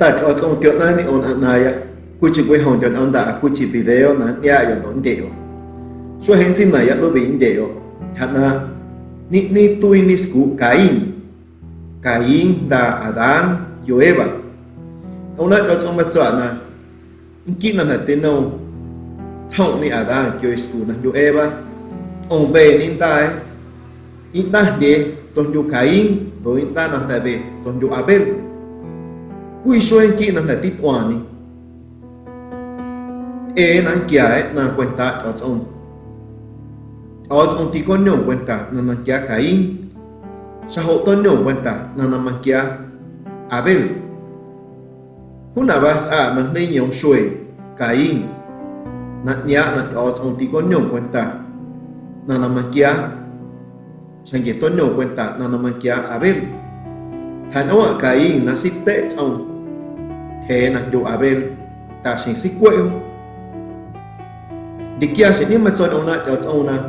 ta ở trong tiệm này ni on này quy chỉ quy hồng cho ông đã quy chỉ video là ya yon đón đều so hen sin này lo bị đều thật na ni tui ni sku Cain da Adan yo Eva ông nói cho trong mặt chọn là kỹ năng là tên nào thông ni Adan yo sku na yo Eva ông bề nín tai ít ta để tôn yo Cain rồi ta năng là về tôn yo Abel quy xoay kỹ năng là tít oan ni năng kia na cuenta ở trong tí con nhung cuenta na năng kia Cain sa hộ tôn nhung cuenta na năng kia Abel huna bas năng đây nhung xuôi Cain na nhá na ở trong tí con nhung cuenta na năng kia sang cái tôn nhung cuenta na năng kia Abel thành ông Cain na xích tệ trong thế năng yo Abel ta sinh xích quậy đi kia sẽ niệm mà cho ông na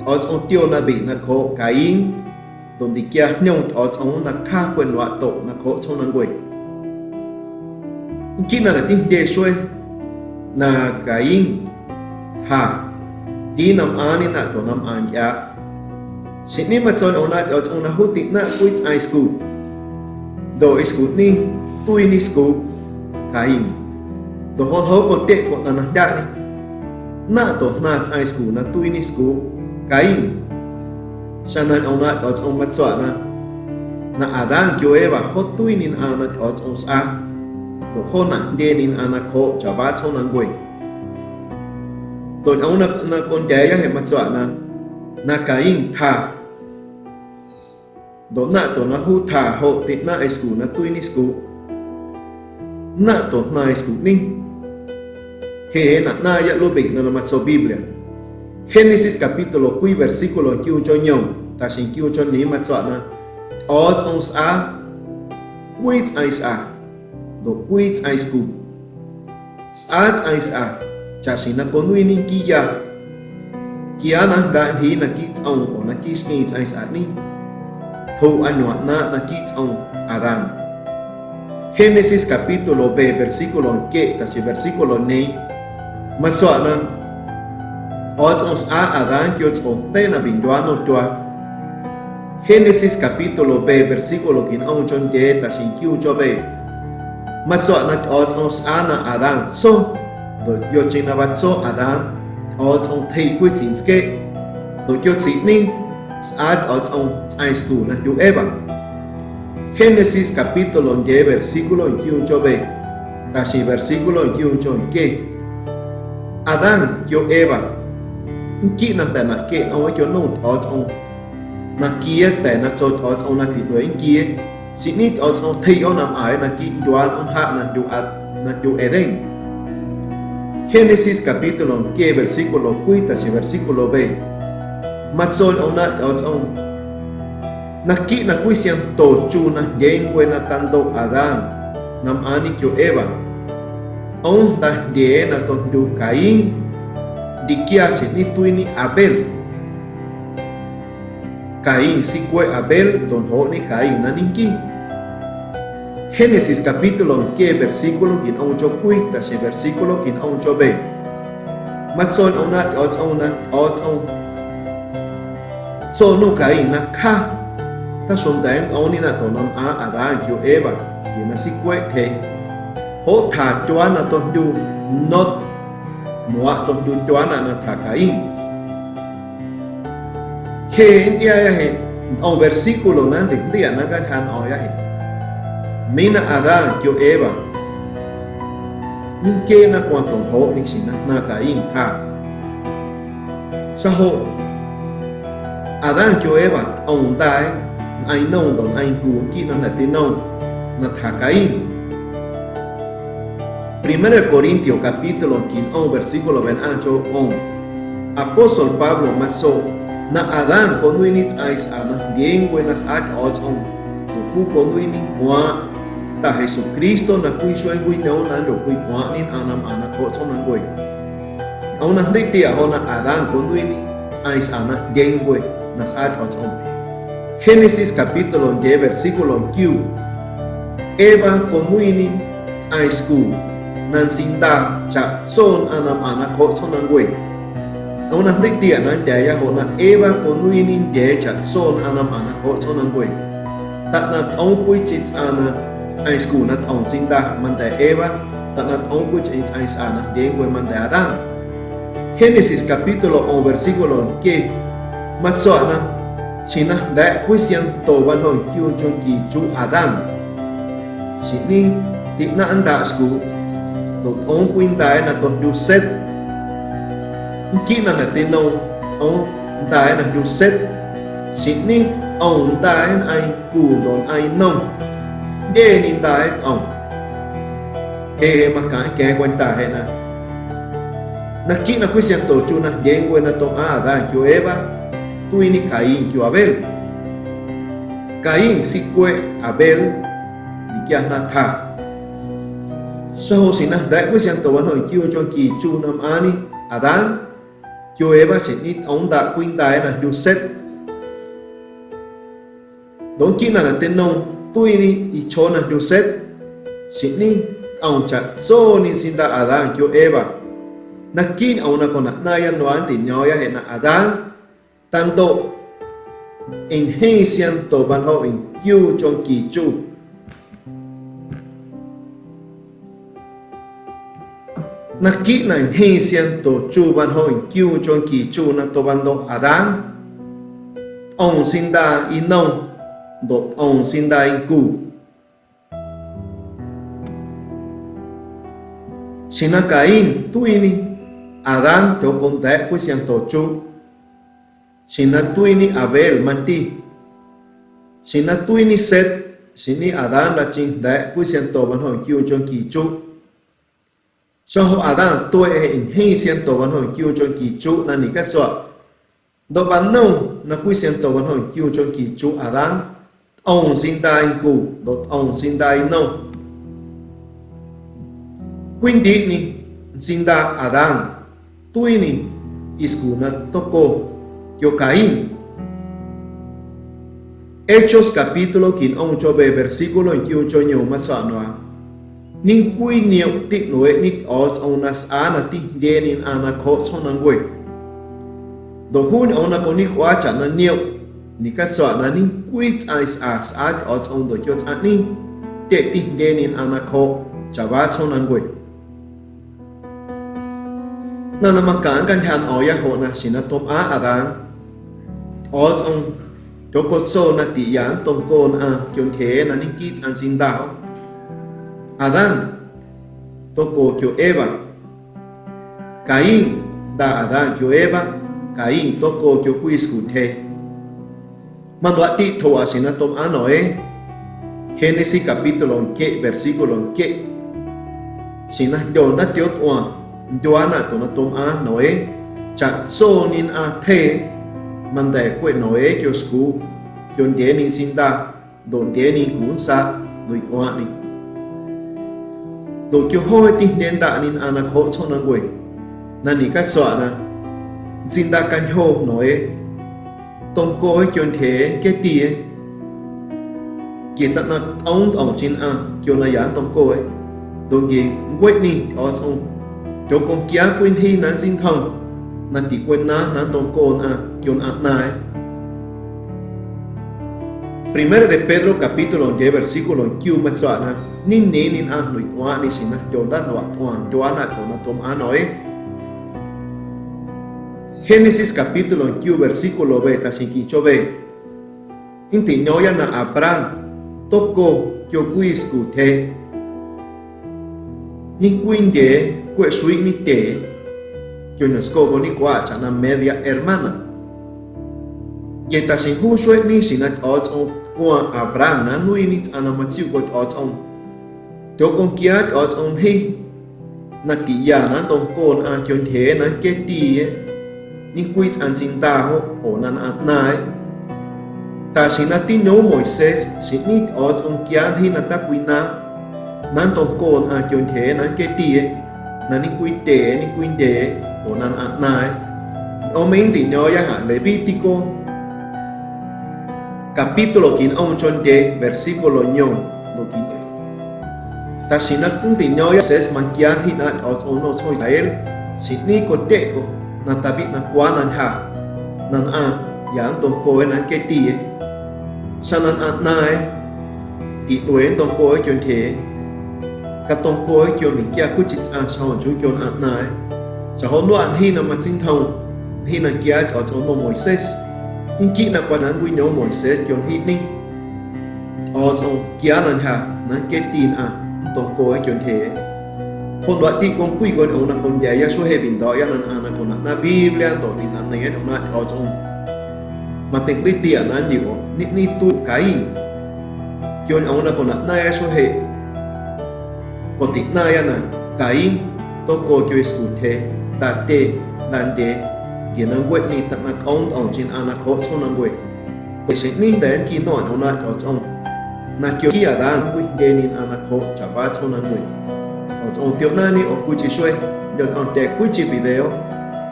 ở trong tiêu na bị na khó Cain đồng đi kia nhung ở trong na kha quyền loạn tổ na khó trong năng quậy chỉ là tin đề xuôi na Cain thà đi nằm ani na tổ nằm an ya sẽ niệm mà cho ông na ở trong na hút tịnh na which I school do school ni tui ni school Cain do hôn hậu một tệ của na đại na to na ai school na tui ni school Cain cho nên ông nói ở trong mặt soạn na Adan kêu Eva hốt tui nín ana ở trong sa do hôn nặng đê nín ana khó cho ba trong năng quỷ rồi ông na con trẻ cho hệ mặt soạn na Cain thà do na to na hu thà hộ tịt na ai school na tui ni school na to na school ni que na ya lo big na matso Biblia Génesis capítulo 4 versículo 9 cho nhau ta xin kêu cho ní mà chọn na os ons a which is a do which is school as is a cha xin na con nuôi ni kia na da hi na ki ông or na ki skins is a ni thu anh na ki ông Adam Génesis capítulo B versículo que ta si versículo ni maswana os ons a Adan que os onte na binduano tua Génesis capítulo B versículo 15 chon de ta sin kiu cho be maswana os ons a na Adan so do yo china bat so Adan os on thei quy sin ske do yo si ni ad os on ai school na du Eva Génesis capítulo 10 versículo 21 cho be ta si versículo 21 cho que Adan kêu Eva kỹ năng tại là kệ ông ấy cho nông ở trong là kia tại là cho ở trong là thịt đuổi kia xin ít ở trong thấy ông làm ái là kỹ đoán ông hạ là đủ ở đây Génesis capítulo 10 versículo 4 hasta versículo 7 mà rồi ông đã ở trong là kỹ là quy xiên tổ chu là đến quên là tan độ Adan làm ani kêu Eva ông ta để là tôn du Cain di kia sẽ ni tui ni Abel Cain si quay Abel tôn hộ ni Cain na ninki Génesis capítulo 10 versículo 9 ông cho quy ta sẽ versículo 9 ông cho be mắt son ông na ở trong so no Cain na kha ta son tang ông ni na tôn nam a Adan kêu Eva thì na si quay thế hốt thả choán là tôn du not mua tôn du choán là thả Cain khi dia ya he ông versículo nan định dia na gan han o ya he mina Adan kêu Eva min ke na quan tong ho ni sin na Cain thả sa ho Adan kêu Eva ông ta ai nông don ai cu ki na tin nông na thả Cain 1 Corintios capítulo 15 versículo 28 Apóstol Pablo maso na Adan konuinit ais ana bien buenas at otong tu konuinin wa ta Jesucristo na kui soy kui no na do kui wa nin anam ana ko chong na goi ông na dei tia ona Adan konuinin ais ana bien buenas at otong Génesis capítulo 10 versículo 9 Eva konuinin high school nan sinda cha son anam anako sonan gwe ona dik dia nan dia ya hona eva konui nin dia cha son anam anako sonan gwe tat na ong pui chit ana high school na ong sinda man da eva tat na ong pui chit high ana dia gwe man da Adán. Génesis capítulo 1 versículo que matsona china da pui siang to ban hoi kyu chung ki chu Adán sini tik na anda school tot ong kuin dai na tot du set kina na tino ong dai na du set sini ong dai ai ku don ai nong de ni dai ong e ma ka ke quan ta he na kina ku siang to chu na de ngwe na to Adán kyo Eva tu ini Caín kyo Abel Caín si kwe Abel dikian na tha so sinah đại với sang tàu hỏi kêu cho kỳ chu nam ani Adán kêu Eva sẽ ít ông đã quyên tài là Joseph đón kia là tên nông tôi đi ý cho là Joseph sẽ ní ông chặt so nên xin ta Adán kêu Eva na kia ông là còn na yan đoán thì nhỏ ya hiện là Adán tan độ in hay sang tàu ban hỏi kêu cho kỳ chu na kỹ này hay xem tổ chu ban hồi kêu cho kỳ chu na tổ ban độ Adán ông sinh ra in nông độ ông sinh ra in cụ xin na Caín tuy ni Adán cho con té của xem tổ chu xin na tuy ni Abel manti xin na tuy ni Seth xin ni Adán là chính té của xem tổ ban hồi kêu cho kỳ chu cho họ Adán tôi hình hay xem tổ văn hồi kêu cho kỳ chú là ní cách sợ đồ bán nông là quy xem tổ văn hồi kêu cho kỳ chú Adán ông sinh ta anh cụ đồ ông sinh ta anh nông quindi ni sinh ta Adán tôi ni isku na toko kyo Caín Hechos capítulo kin ông cho về versículo kêu cho nhiều mà sợ nó ning quy nhiều tị nối nít ở ông nas ana tị đen in ana khó cho năng quỷ đồ hun ông na có nít quá chả na nhiều ni cách soạn na ning quy ai as at ở ông đồ cho chả ning tị tị đen in ana khó chả vá cho năng quỷ na mà cảnกันทันở ya hộ na xin na tom á Adán ở ông cho có số na tị yán tom con kion thế na ning kít an xin đạo Adán toko kyo Eva Caín da Adán kyo Eva Caín toko kyo kuisku the manduati to asina tom anoe Génesis capítulo 1 versículo 1 sina don da tiot oa doana to na tom anoe cha so nin a the mande kwe noe kyo sku kyo de nin sinda don de nin kun sa dui oa ni đồ kêu hôi tin đến đã nên ana khó cho năng quỷ nên ní cách soạn na xin ta canh hô nói tông cô ấy kêu thế cái tía kia tận là ông chín kêu là dán tông cô ấy đồ gì quét ní ở trong chỗ con kia quên hi nán xin thằng nán tí quên nán tông cô kêu nái Primero de Pedro capítulo 10 versículo 9 mà soạn na nin nuôi hoa ni xin na Jordan Joana to na tom anoe Génesis capítulo 9 versículo 7 ta sin ki chobe inti nyoya na Abraham toko kyo kuisku the ni kuinde kwe sui ni te kyo nos ko ni kwa chana media hermana Yeta sin hu suet ni sin na ở qua Abraham na nuôi nít anamachiu của ở trong cho con kia ở trong hi na kia na tông con kion thế na kết ti ni quy an sin ta ho onan nai ta sin na tin no Moises sin nít ở trong kia hi na ta quy na nan tông con kion thế na kết ti na ni quy te ni quy de onan nai o mình thì nhớ ya ha Levítico capítulo 15 versículo 9 ta ta xin nó cũng tìm nhau sẽ mang kia thì nó ở chỗ nó chơi Israel xin ni có tệ có na ta biết na quá nan ha nan yang tông coi nan cái gì sao nan này kỹ đuổi tông coi chuyện thế các tông coi chuyện mình kia cứ chỉ sao chú chuyện này sao hôm đó anh hi nằm mà sinh thông hi nằm kia ở chỗ nó Moses nhưng chỉ là quan anh quý nhớ Moses chuyện hi ninh ở chỗ kia nan ha nan cái tin tông coi chuyện thếคนวัดที่คนคุยกันเอาหนักคนใหญ่ยาช่วยให้บินต่อยันนักคนนักบีเรียนต่อนี่นั่นในเอาหน้าเอาจงมาเต็งตีเตียนั้นอยู่นี่ตู้ไก่จนเอาหน้าคนนักนายช่วยให้ปกตินายนะไก่ต้องโกช่วยสกุลเทตัดเตดันเดเกี่ยนังเวนี่ตัดนักเอาจินอนาคตช่วงนังเวไปเช็คนี่แต่กินนอนเอาหน้าเอาจงนักเกี่ยวกับด้านวิเดนินอนาคตจะว่าช่วงนังเวông tiểu nani ông cúi chỉ xuôi, rồi ông để cúi chỉ video,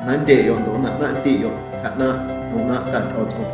nan để ông đó nan tí ông, hạt na ông na đặt ở trong.